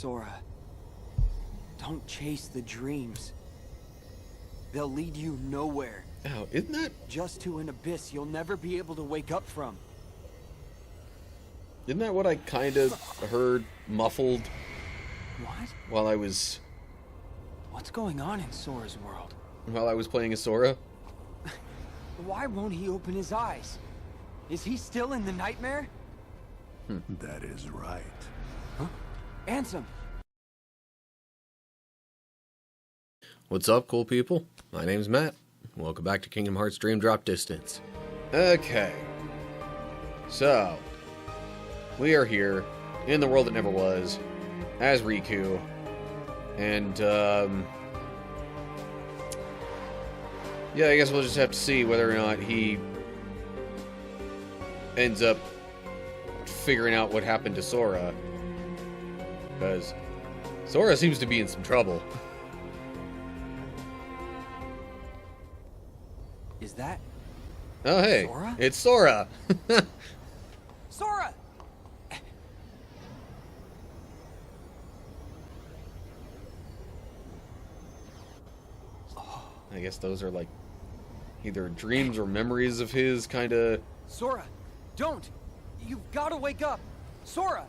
Sora. Don't chase the dreams. They'll lead you nowhere. Oh, isn't that... Just to an abyss you'll never be able to wake up from. Isn't that what I kind of heard muffled What? while I was... What's going on in Sora's world? While I was playing as Sora? Why won't he open his eyes? Is he still in the nightmare? That is right. Huh? Ansem! What's up, cool people? My name's Matt. Welcome back to Kingdom Hearts Dream Drop Distance. Okay. So, we are here, in the world that never was, as Riku, and, yeah, I guess we'll just have to see whether or not he ends up figuring out what happened to Sora. Because Sora seems to be in some trouble. Is that... Oh, hey. Sora? It's Sora! Sora! I guess those are like either dreams or memories of his, kind of. Sora! Don't! You've got to wake up! Sora!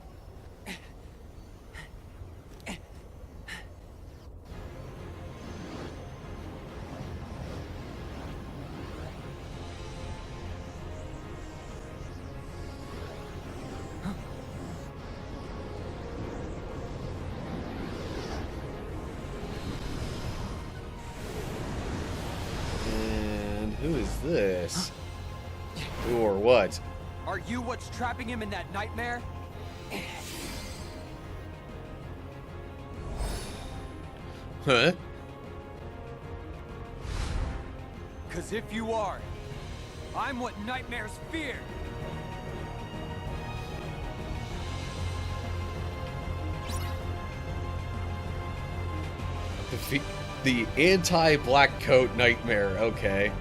And who is this? Or what? Are you what's trapping him in that nightmare? Huh? 'Cause if you are, I'm what nightmares fear! The anti-black coat nightmare. Okay.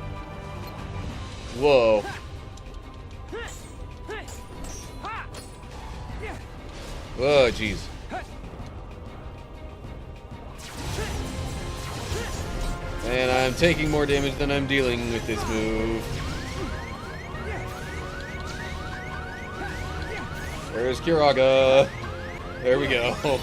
Whoa. Whoa, jeez. And I'm taking more damage than I'm dealing with this move. There's Kiraga. There we go.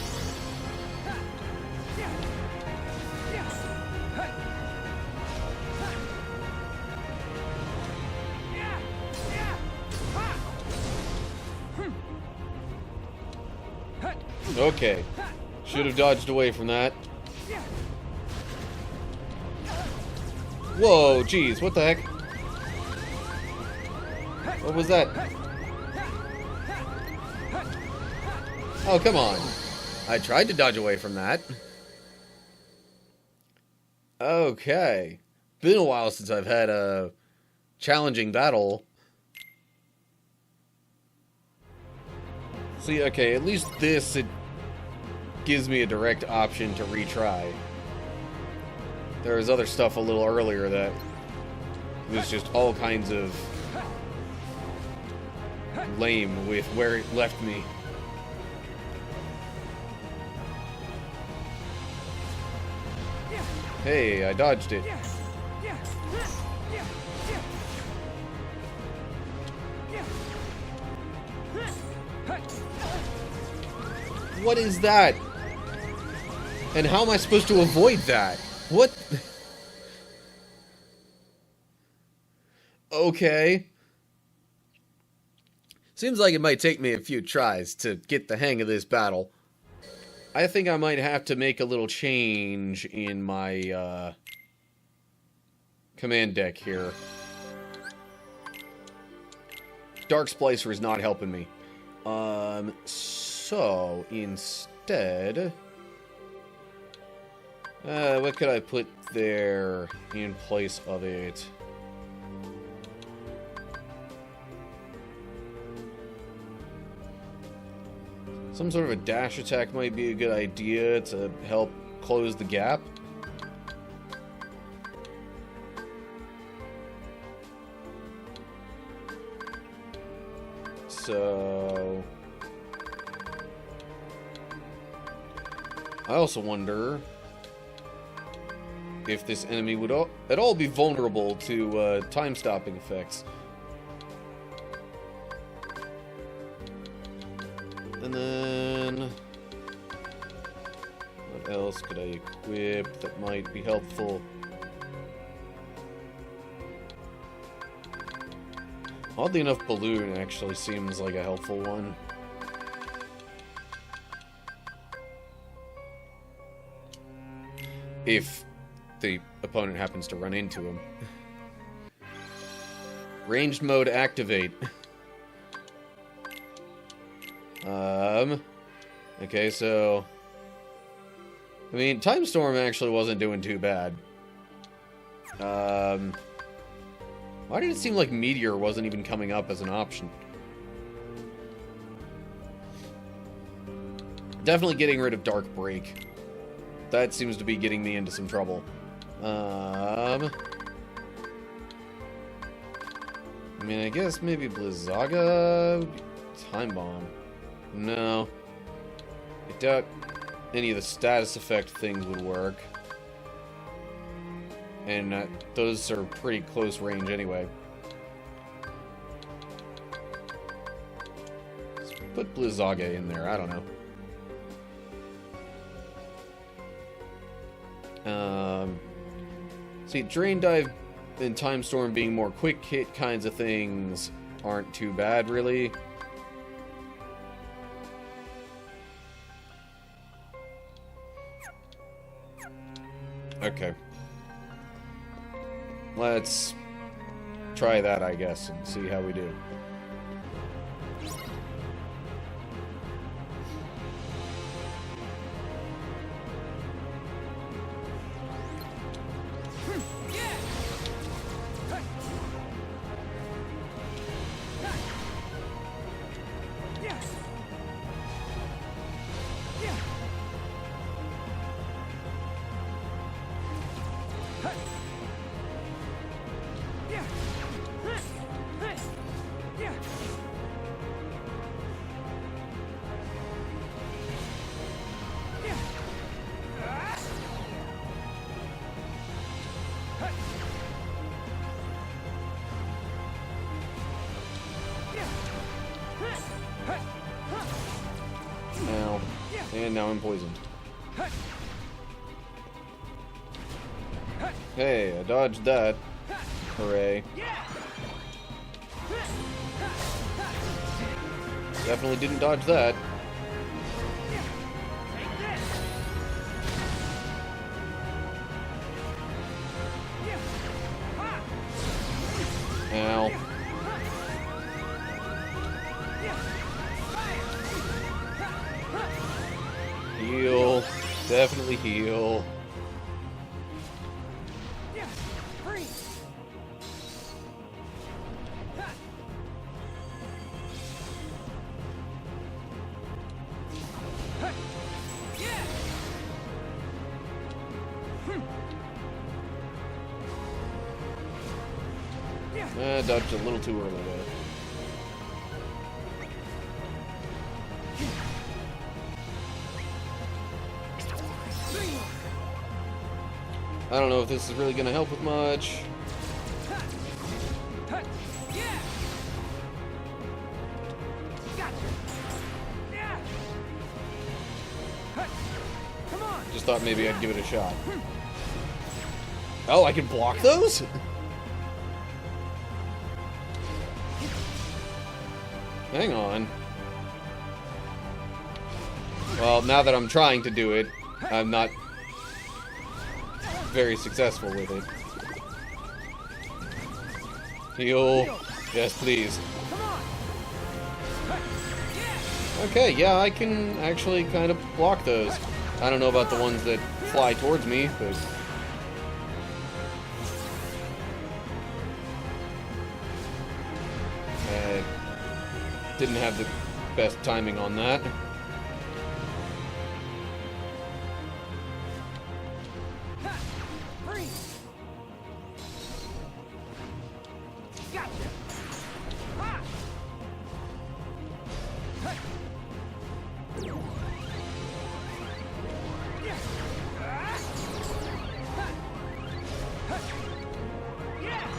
Okay. Should have dodged away from that. Whoa, jeez, what the heck? What was that? Oh, come on. I tried to dodge away from that. Okay. Been a while since I've had a challenging battle. See, okay, at least this, it gives me a direct option to retry. There was other stuff a little earlier that was just all kinds of lame with where it left me. Hey, I dodged it. What is that? And how am I supposed to avoid that? What? Okay. Seems like it might take me a few tries to get the hang of this battle. I think I might have to make a little change in my command deck here. Dark Splicer is not helping me. So instead, what could I put there in place of it? Some sort of a dash attack might be a good idea to help close the gap. So I also wonder if this enemy would at all be vulnerable to time-stopping effects. And then... what else could I equip that might be helpful? Oddly enough, Balloon actually seems like a helpful one. If the opponent happens to run into him. Ranged mode activate. Okay, so... I mean, Time Storm actually wasn't doing too bad. Why did it seem like Meteor wasn't even coming up as an option? Definitely getting rid of Dark Break. That seems to be getting me into some trouble. I mean, I guess maybe Blizzaga... Time Bomb. No. I doubt any of the status effect things would work. And those are pretty close range anyway. Let's put Blizzaga in there, I don't know. See, Drain Dive and Time Storm being more quick hit kinds of things aren't too bad, really. Okay. Let's try that, I guess, and see how we do. Ow. And now I'm poisoned. Hey, I dodged that. Hooray. Definitely didn't dodge that. Ow. Heal. Definitely heal. Dodged a little too early there. I don't know if this is really going to help with much. Just thought maybe I'd give it a shot. Oh, I can block those? Hang on. Well, now that I'm trying to do it, I'm not very successful with it. Heal. Yes, please. Okay, yeah, I can actually kind of block those. I don't know about the ones that fly towards me, but... didn't have the best timing on that.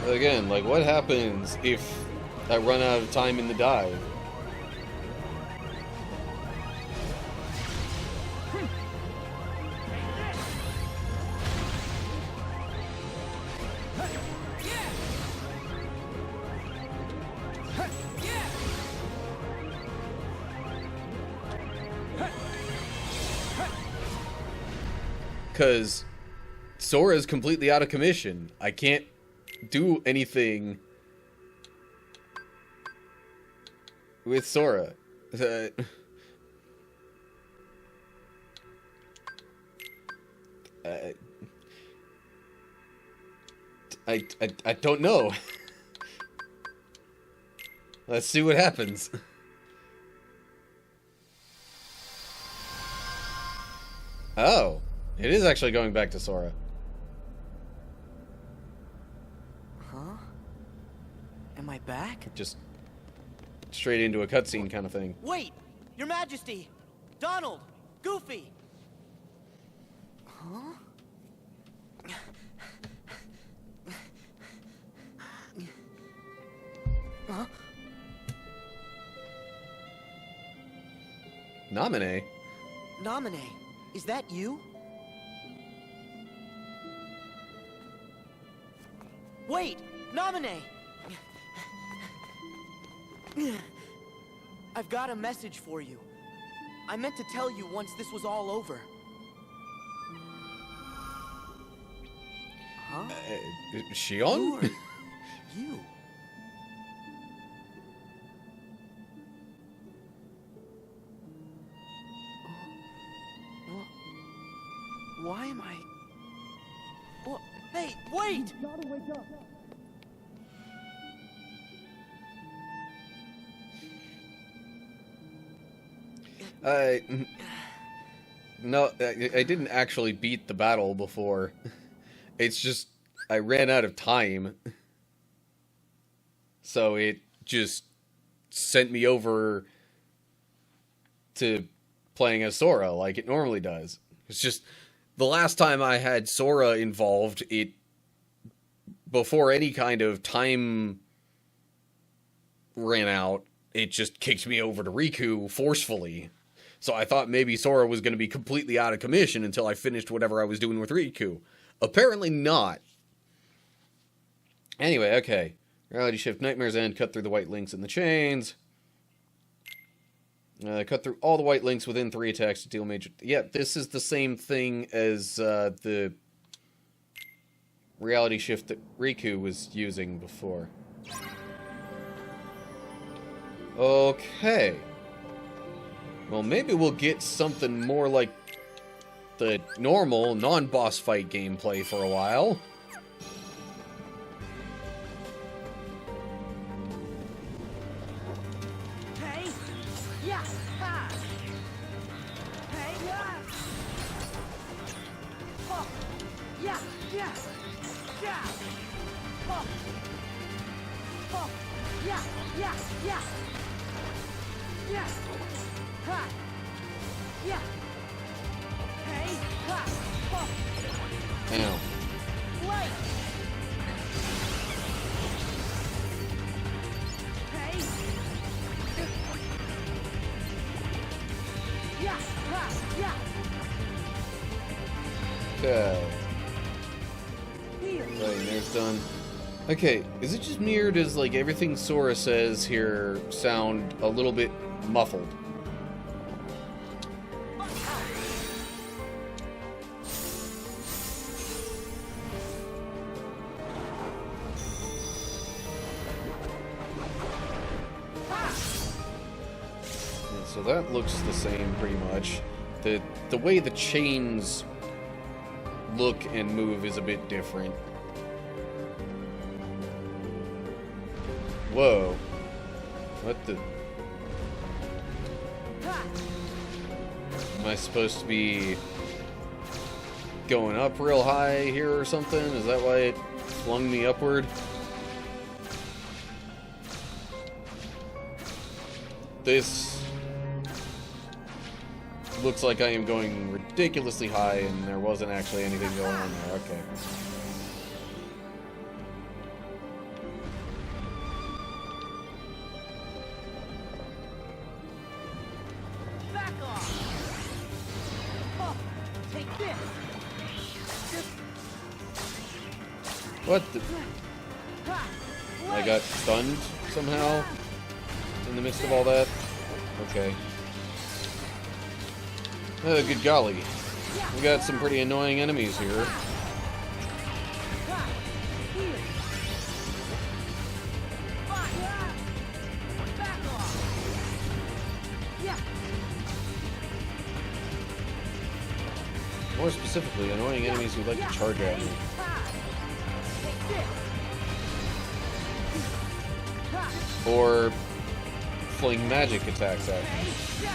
Again, like, what happens if I run out of time in the dive? Because Sora's completely out of commission. I can't do anything with Sora. I don't know. Let's see what happens. Oh, it is actually going back to Sora. Huh? Am I back? Just straight into a cutscene kind of thing. Wait! Your Majesty! Donald! Goofy! Huh? Huh? Naminé? Naminé, is that you? Wait! Naminé! I've got a message for you. I meant to tell you once this was all over. Huh? Xion? Who are you? Why am I... Well, hey, wait! No, I didn't actually beat the battle before. It's just, I ran out of time. So it just sent me over to playing as Sora like it normally does. It's just, the last time I had Sora involved, before any kind of time ran out, it just kicked me over to Riku forcefully. So I thought maybe Sora was going to be completely out of commission until I finished whatever I was doing with Riku. Apparently not. Anyway, okay. Reality shift, nightmares end, cut through the white links in the chains. Cut through all the white links within 3 attacks to deal major... Yeah, this is the same thing as the reality shift that Riku was using before. Okay. Well, maybe we'll get something more like the normal, non-boss fight gameplay for a while. Hey! Yeah! Ha! Hey! Yeah! Oh! Yeah! Yeah! Yeah! Oh! Oh! Yeah! Yeah! Yeah! Yeah! Ha! Yeah! Hey! Ha! Oh! Ow. Light! Hey! Yeah! Ha! Yeah! Okay. Here! Right, there's done. Okay, is it just me or does, like, everything Sora says here sound a little bit muffled? So that looks the same pretty much. The way the chains look and move is a bit different. Whoa. What the... Am I supposed to be going up real high here or something? Is that why it flung me upward? This looks like I am going ridiculously high and there wasn't actually anything going on there. Okay. What the? I got stunned somehow in the midst of all that? Okay. Oh, good golly. We got some pretty annoying enemies here. More specifically, annoying enemies who like to charge at me. Or fling magic attacks at me.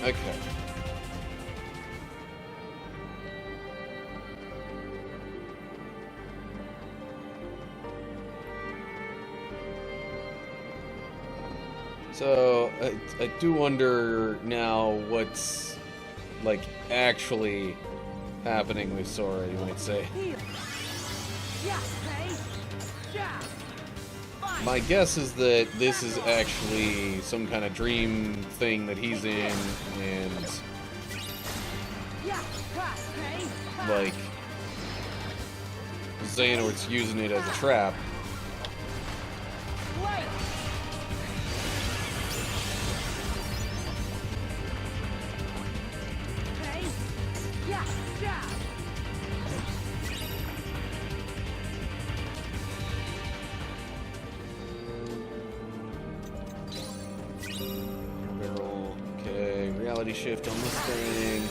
Okay. So, I do wonder now what's, like, actually happening with Sora, you might say. My guess is that this is actually some kind of dream thing that he's in, and like Xehanort's using it as a trap. Okay, reality shift on this thing.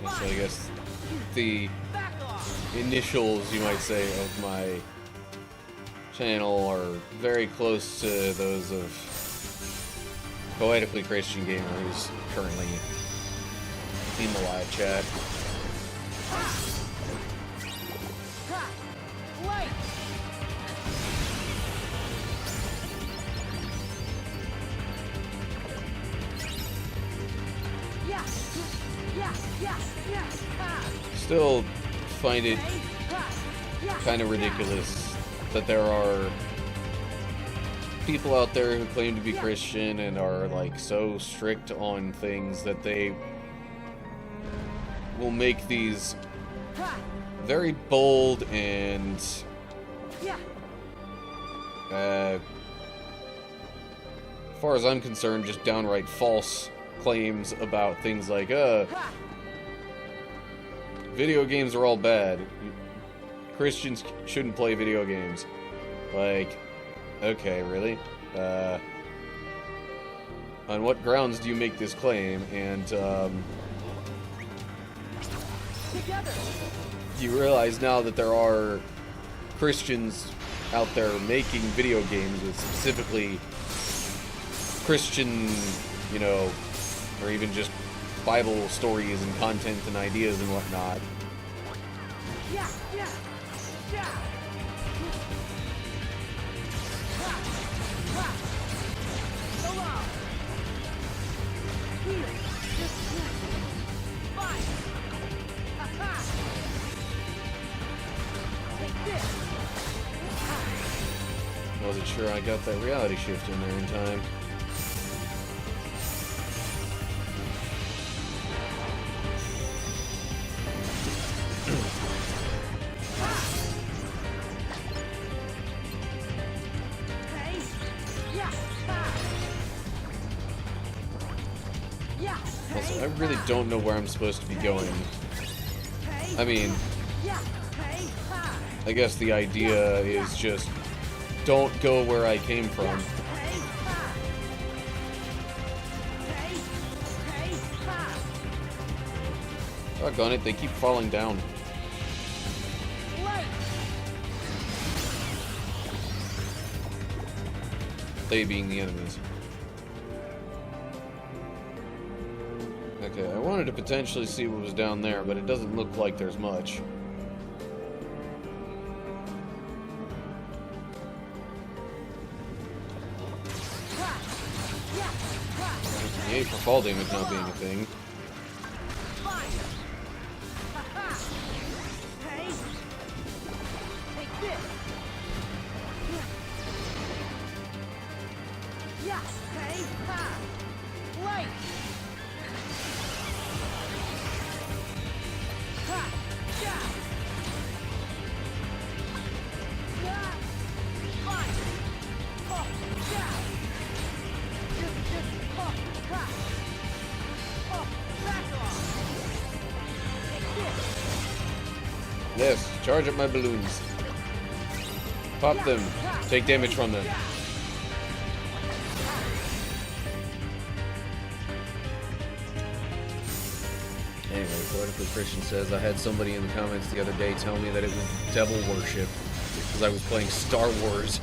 So I guess the initials, you might say, of my channel are very close to those of Poetically Christian Gamer, who's currently in the live chat. Still find it kind of ridiculous that there are people out there who claim to be Christian and are like so strict on things that they will make these very bold and as far as I'm concerned, just downright false claims about things like video games are all bad. Christians shouldn't play video games. Like, okay, really? On what grounds do you make this claim? And, you realize now that there are Christians out there making video games with specifically Christian, you know, or even just Bible stories and content and ideas and whatnot. Wasn't sure I got that reality shift in there in time. I really don't know where I'm supposed to be going. I mean, I guess the idea is just don't go where I came from. Doggone it, they keep falling down. They being the enemies. Okay, I wanted to potentially see what was down there, but it doesn't look like there's much. Yay for fall damage not being a thing. Yes, charge up my balloons. Pop them. Take damage from them. Anyway, Politically Christian says, I had somebody in the comments the other day tell me that it was devil worship because I was playing Star Wars.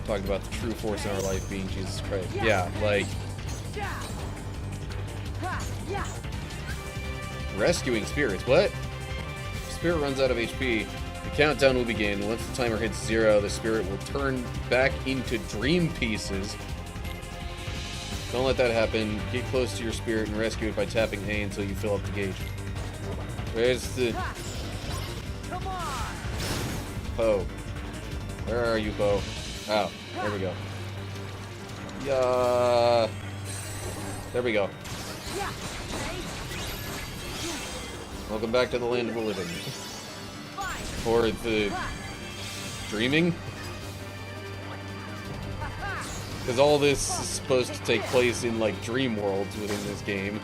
Talking about the true force in our life being Jesus Christ. Yeah, like... rescuing spirits. What? If spirit runs out of HP, the countdown will begin. Once the timer hits 0, the spirit will turn back into dream pieces. Don't let that happen. Get close to your spirit and rescue it by tapping A until you fill up the gauge. Where's the... Poe. Where are you, Poe? Oh, there we go. Yeah. There we go. Welcome back to the land of the living. Or the... dreaming? Because all this is supposed to take place in, like, dream worlds within this game.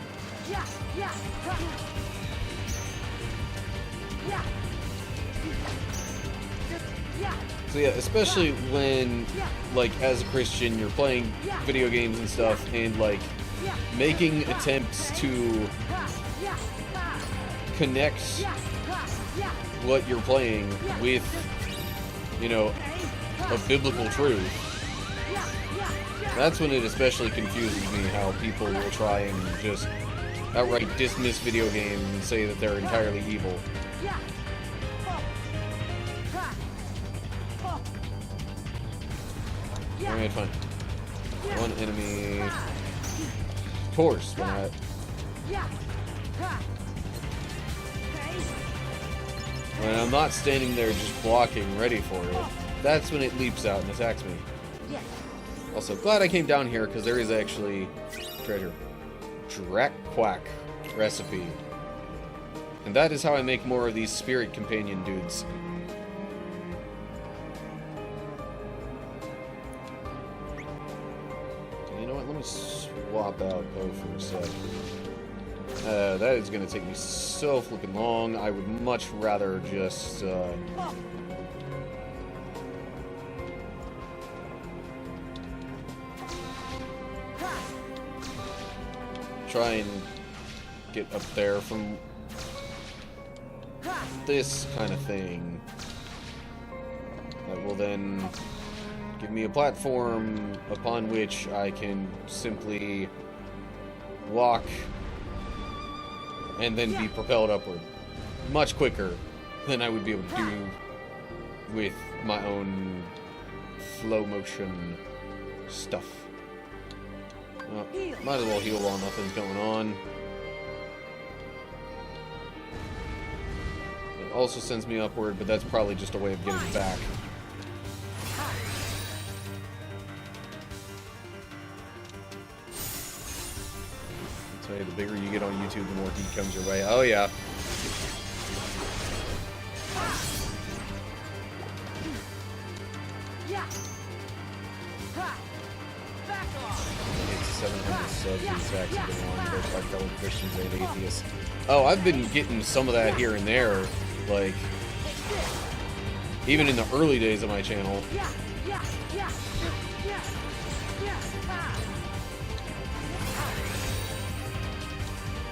So yeah, especially when, like, as a Christian, you're playing video games and stuff, and, like, making attempts to connect what you're playing with, you know, a biblical truth. That's when it especially confuses me how people will try and just outright dismiss video games and say that they're entirely evil. Alright, fine. One enemy. Of course, why not? When I'm not standing there just blocking, ready for it, that's when it leaps out and attacks me. Also, glad I came down here because there is actually treasure. Drac Quack recipe. And that is how I make more of these spirit companion dudes. You know what? Let me swap out Poe for a sec. That is going to take me so flipping long. I would much rather just... try and get up there from this kind of thing. That will then give me a platform upon which I can simply walk and then be propelled upward. Much quicker than I would be able to do with my own flow motion stuff. Well, might as well heal while nothing's going on. It also sends me upward, but that's probably just a way of getting back. I'll tell you, the bigger you get on YouTube, the more heat comes your way. Oh yeah. 700 subs these attacks have been on, both by fellow Christians and atheists. Oh, I've been getting some of that here and there, like, even in the early days of my channel.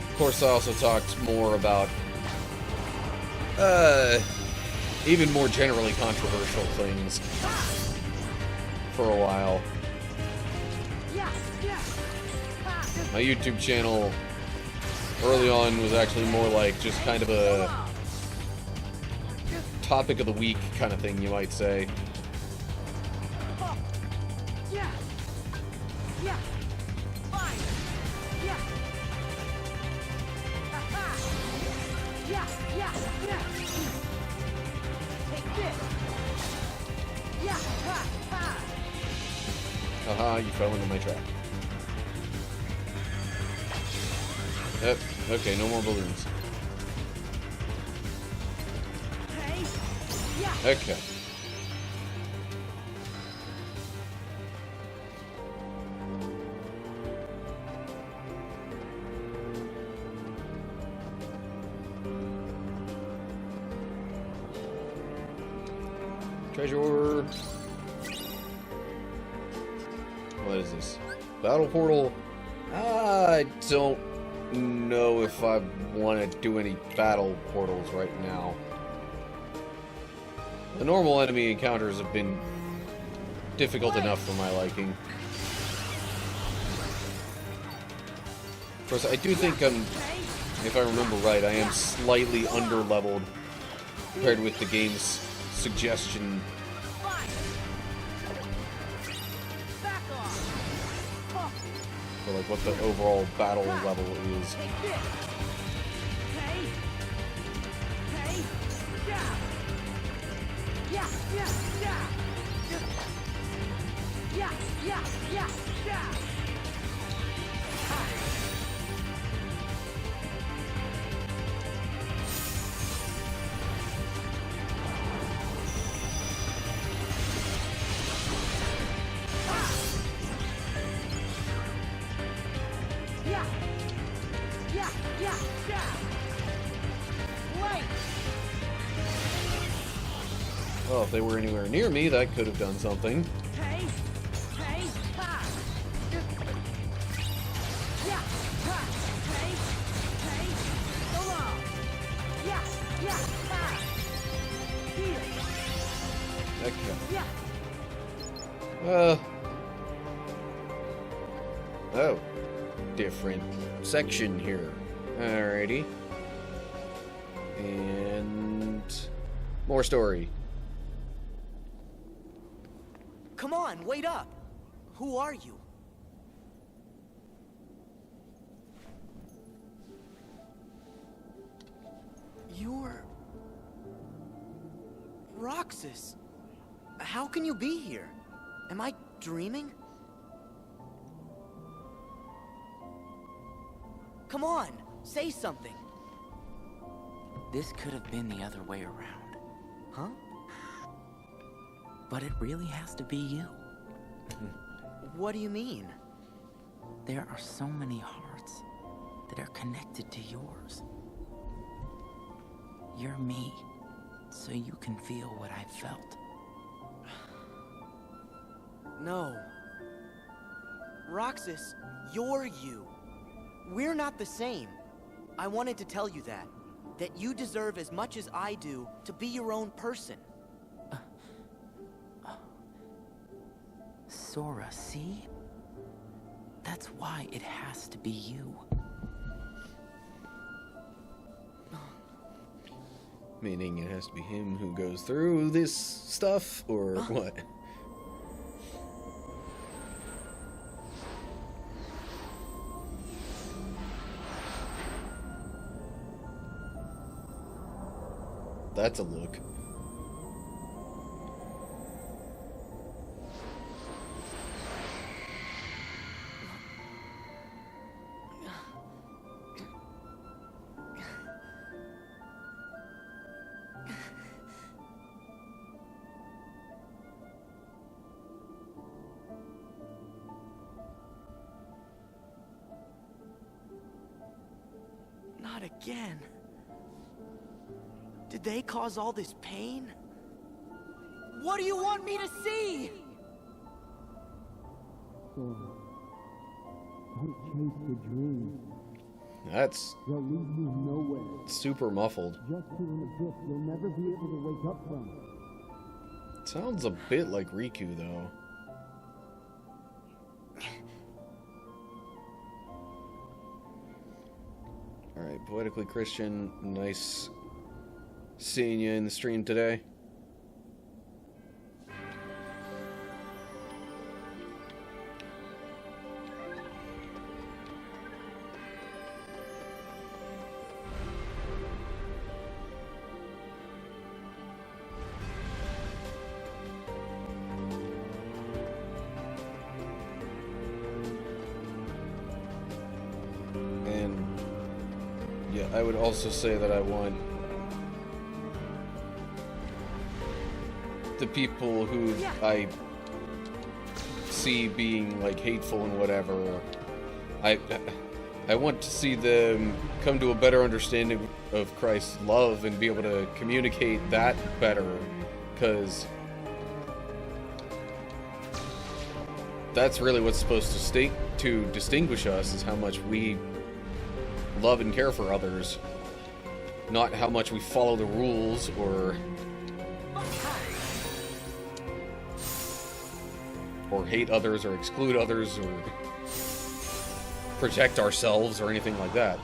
Of course, I also talked more about, even more generally controversial things for a while. My YouTube channel early on was actually more like just kind of a topic of the week kind of thing, you might say. Haha, you fell into my trap. Yep, okay, no more balloons. Okay. Treasure. What is this? Battle portal? I don't know if I want to do any battle portals right now. The normal enemy encounters have been difficult enough for my liking. Of course, I do think if I remember right, I am slightly under-leveled compared with the game's suggestion. For like what the overall battle level is. Well, if they were anywhere near me, that could have done something. Okay. Oh. Different section here. Alrighty. And more story. Come on, wait up. Who are you? You're Roxas. How can you be here? Am I dreaming? Come on, say something. This could have been the other way around. Huh? But it really has to be you. What do you mean? There are so many hearts that are connected to yours. You're me, so you can feel what I felt. No. Roxas, you're you. We're not the same. I wanted to tell you that. That you deserve as much as I do to be your own person. Sora, see? That's why it has to be you. Meaning it has to be him who goes through this stuff, or what? That's a look. again. Did they cause all this pain? What do you want me to see? Don't chase the dreams. That's They'll lead you nowhere. super muffled. Just to an abyss you'll never be able to wake up from. Sounds a bit like Riku, though. Alright, Poetically Christian, nice seeing you in the stream today. Yeah, I would also say that I want the people who I see being like hateful and whatever, I want to see them come to a better understanding of Christ's love and be able to communicate that better, because that's really what's supposed to distinguish us, is how much we love and care for others, not how much we follow the rules or hate others or exclude others or protect ourselves or anything like that.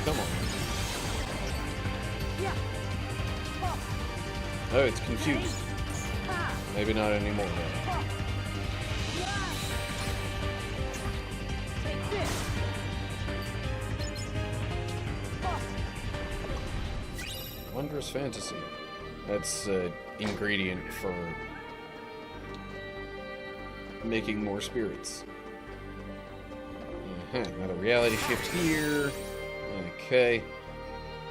Come on. Oh, it's confused. Maybe not anymore, though. Wondrous fantasy. That's an ingredient for making more spirits. Another reality shift here. Okay.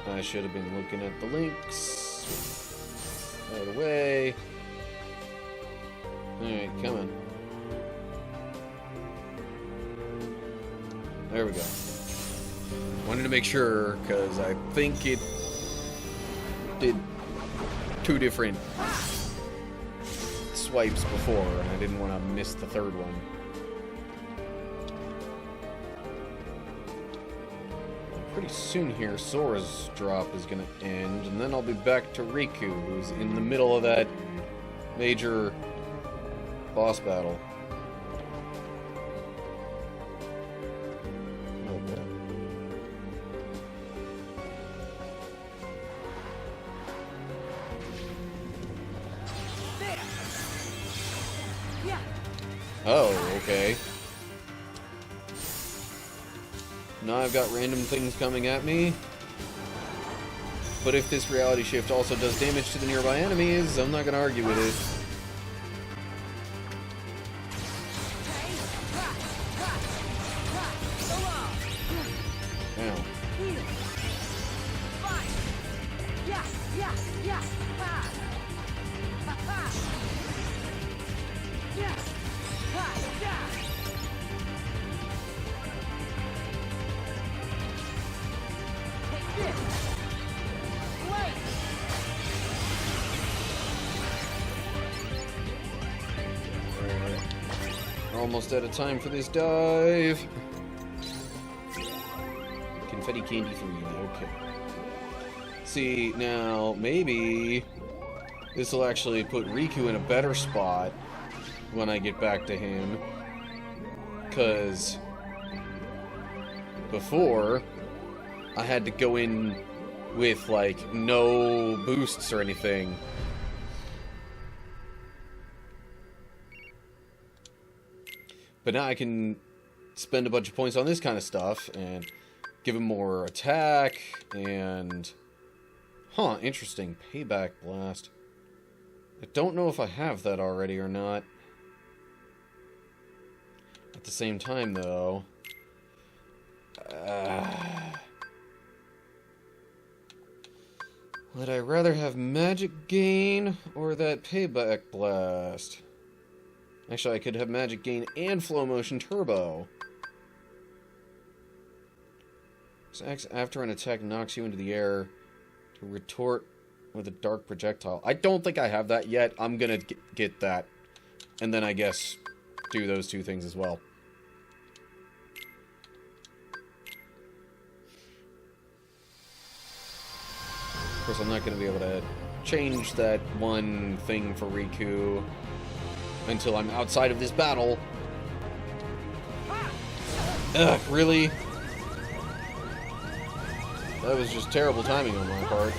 I should have been looking at the links right away. Alright, come on. There we go. Wanted to make sure, because I think it did 2 different swipes before, and I didn't want to miss the 3rd one. Pretty soon here, Sora's drop is going to end, and then I'll be back to Riku, who's in the middle of that major boss battle. Oh boy. Oh, okay. Now I've got random things coming at me. But if this reality shift also does damage to the nearby enemies, I'm not going to argue with it. Ow. Almost out of time for this dive. Confetti candy for me, okay. See, now, maybe this will actually put Riku in a better spot when I get back to him. Because before, I had to go in with, like, no boosts or anything. But now I can spend a bunch of points on this kind of stuff and give him more attack and... Huh, interesting. Payback Blast. I don't know if I have that already or not. At the same time, though... would I rather have Magic Gain or that Payback Blast? Actually, I could have Magic Gain and Flow Motion Turbo. After an attack knocks you into the air, to retort with a dark projectile. I don't think I have that yet. I'm gonna get that. And then I guess do those two things as well. Of course, I'm not going to be able to change that one thing for Riku until I'm outside of this battle. Ugh, really? That was just terrible timing on my part.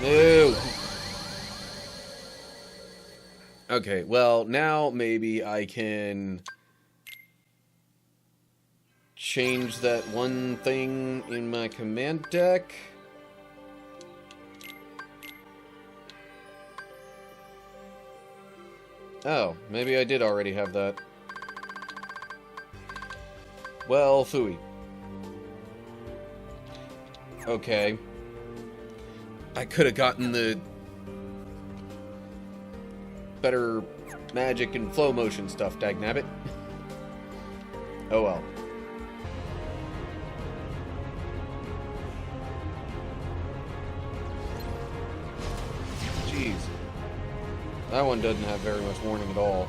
No! Okay, well, now maybe I can... change that one thing in my command deck. Oh, maybe I did already have that. Well, phooey. Okay. I could have gotten the better magic and flow motion stuff, dagnabbit. Oh well. Jeez. That one doesn't have very much warning at all.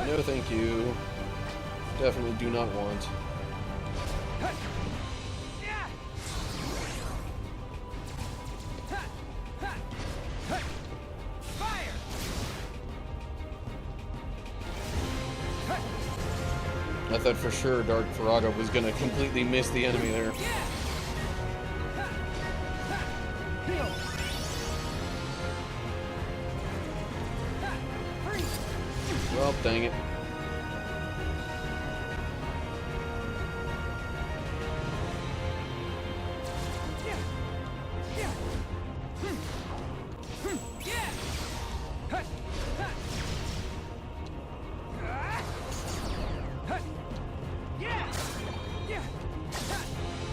No, thank you. Definitely do not want. I thought for sure Dark Farago was gonna completely miss the enemy there. Well, dang it.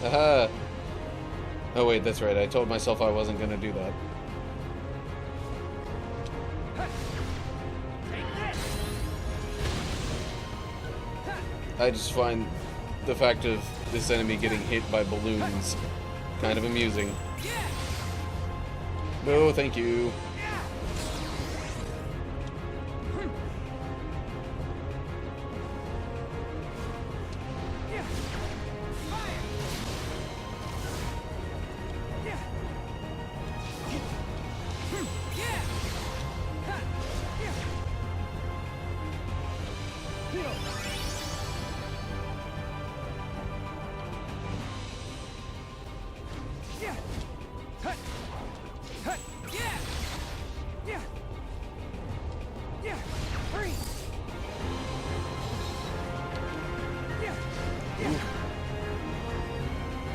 Aha! Oh wait, that's right. I told myself I wasn't gonna do that. I just find the fact of this enemy getting hit by balloons kind of amusing. No, thank you.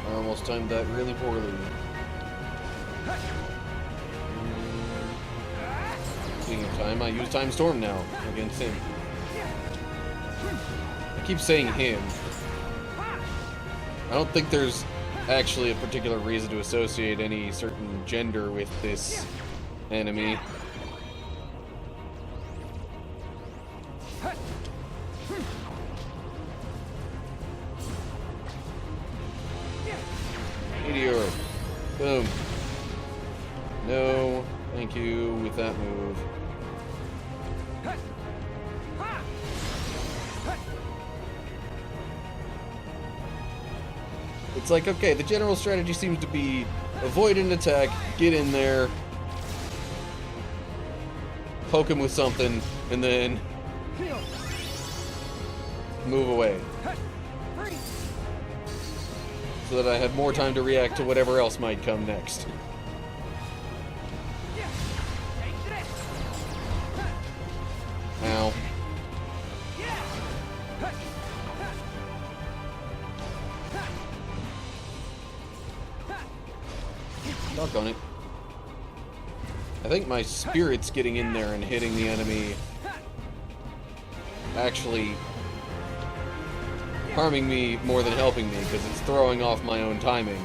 I almost timed that really poorly. Speaking of time, I use Time Storm now against him. I keep saying him. I don't think there's actually a particular reason to associate any certain gender with this enemy. meteor. Boom. No, thank you with that move. It's like, okay, the general strategy seems to be avoid an attack, get in there, poke him with something, and then move away. So that I have more time to react to whatever else might come next. Ow. Doggone it. I think my spirit's getting in there and hitting the enemy actually harming me more than helping me, because it's throwing off my own timing.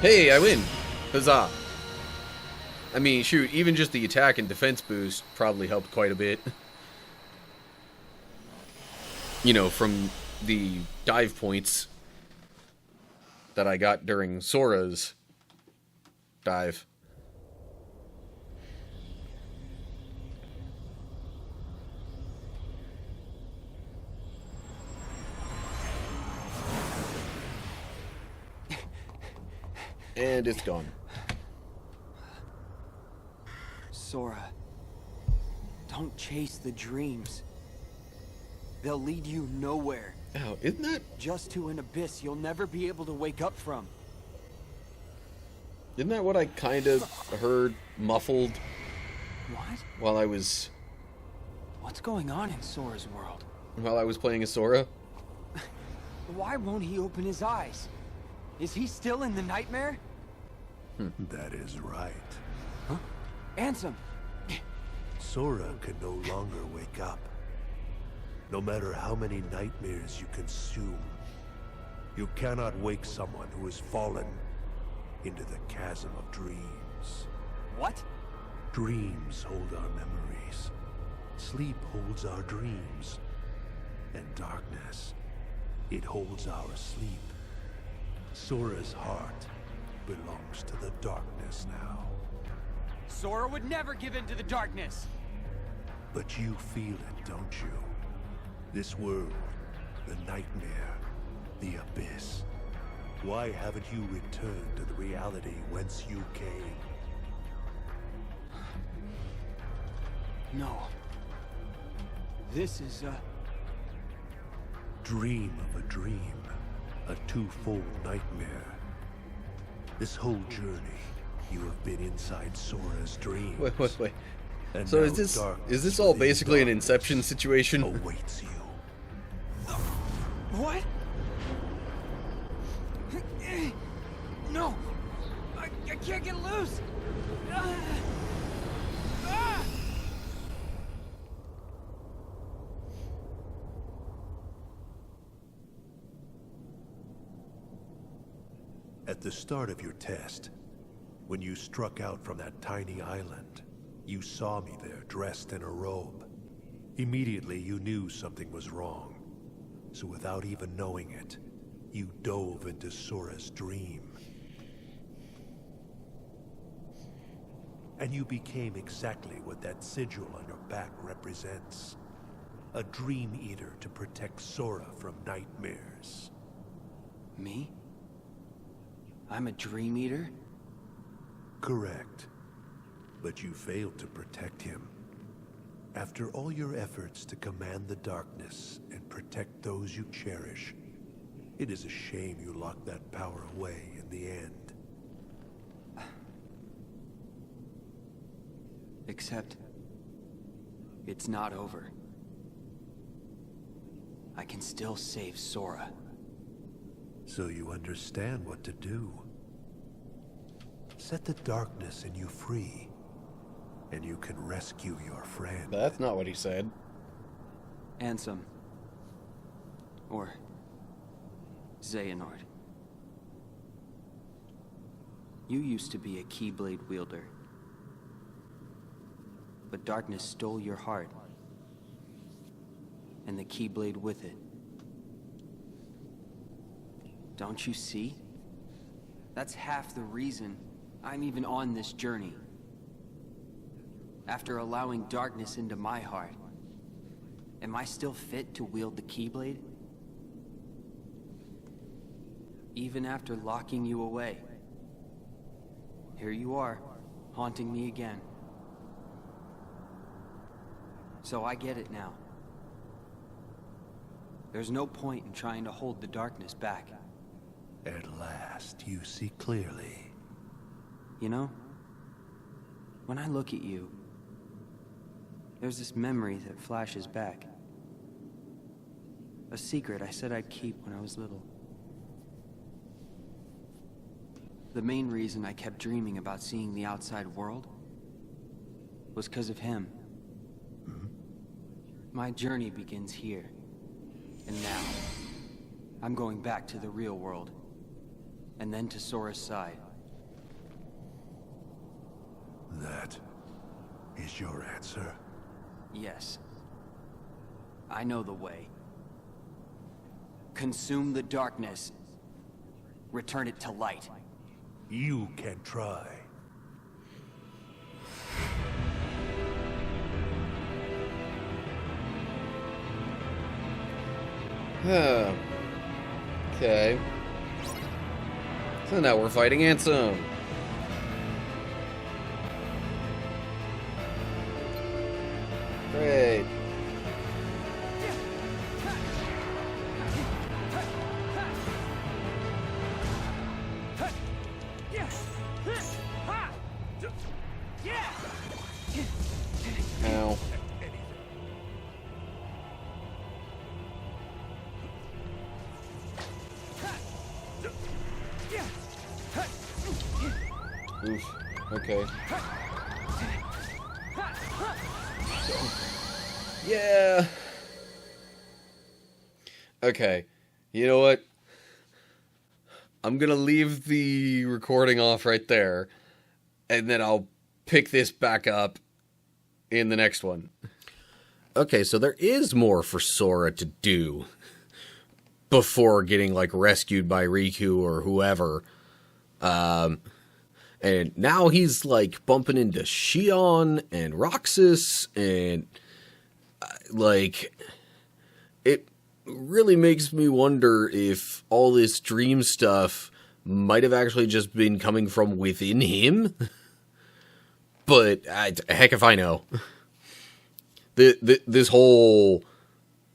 Hey, I win! Huzzah! I mean, shoot, even just the attack and defense boost probably helped quite a bit. You know, from the dive points that I got during Sora's dive. And it's gone. Sora, don't chase the dreams. They'll lead you nowhere. Oh, isn't that... Just to an abyss you'll never be able to wake up from. Isn't that what I kind of heard muffled What? while I was... What's going on in Sora's world? while I was playing as Sora? Why won't he open his eyes? Is he still in the nightmare? That is right. Huh? Ansem! Sora can no longer wake up. No matter how many nightmares you consume, you cannot wake someone who has fallen into the chasm of dreams. What? Dreams hold our memories. Sleep holds our dreams. And darkness, it holds our sleep. Sora's heart belongs to the darkness now. Sora would never give in to the darkness! But you feel it, don't you? This world, the nightmare, the abyss. Why haven't you returned to the reality whence you came? No. This is a... Dream of a dream. A twofold nightmare. This whole journey, you have been inside Sora's dreams. Wait. And So now is this all within basically an darkness Inception situation? awaits you. What? No! I can't get loose! At the start of your test, when you struck out from that tiny island, you saw me there dressed in a robe. Immediately you knew something was wrong. So without even knowing it, you dove into Sora's dream. And you became exactly what that sigil on your back represents. A dream eater to protect Sora from nightmares. Me? I'm a dream eater? Correct. But you failed to protect him. After all your efforts to command the darkness and protect those you cherish, it is a shame you locked that power away in the end. Except... it's not over. I can still save Sora. So you understand what to do. Set the darkness in you free, and you can rescue your friend. That's not what he said. Ansem. Or... Xehanort. You used to be a Keyblade wielder. but darkness stole your heart. And the Keyblade with it. Don't you see? That's half the reason I'm even on this journey. After allowing darkness into my heart, am I still fit to wield the Keyblade? Even after locking you away, here you are, haunting me again. So I get it now. There's no point in trying to hold the darkness back. At last, you see clearly. You know, when I look at you, there's this memory that flashes back. A secret I said I'd keep when I was little. The main reason I kept dreaming about seeing the outside world was because of him. My journey begins here. And now, I'm going back to the real world. And then to Sora's side. That is your answer? Yes. I know the way. Consume the darkness. Return it to light. You can try. Okay. So now we're fighting Ansem. Great. Ow. Oof. Okay. Yeah. Okay. You know what? I'm gonna leave the recording off right there, and then I'll pick this back up in the next one. Okay, so there is more for Sora to do before getting, like, rescued by Riku or whoever. And now he's, like, bumping into Xion and Roxas, and, like, it really makes me wonder if all this dream stuff might have actually just been coming from within him. But, heck if I know. This whole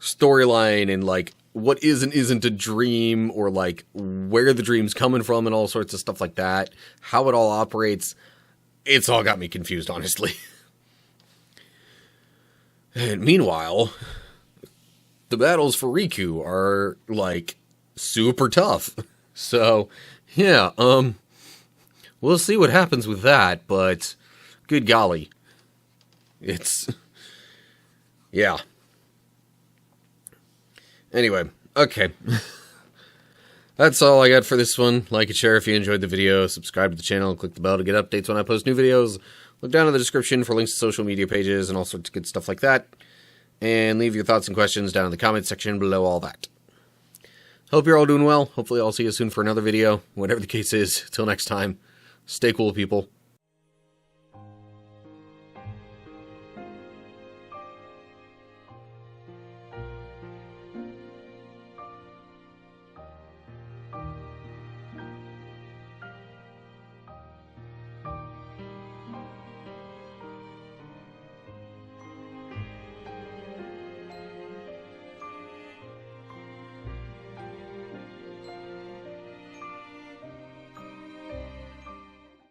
storyline and, like, what is and isn't a dream, or, like, where the dream's coming from and all sorts of stuff like that, how it all operates, it's all got me confused, honestly. And meanwhile, the battles for Riku are, like, super tough. So, yeah, we'll see what happens with that, but good golly. It's... yeah. Anyway, okay. That's all I got for this one. Like and share if you enjoyed the video. Subscribe to the channel and click the bell to get updates when I post new videos. Look down in the description for links to social media pages and all sorts of good stuff like that. And leave your thoughts and questions down in the comments section below all that. Hope you're all doing well. Hopefully I'll see you soon for another video. Whatever the case is, till next time, stay cool, people.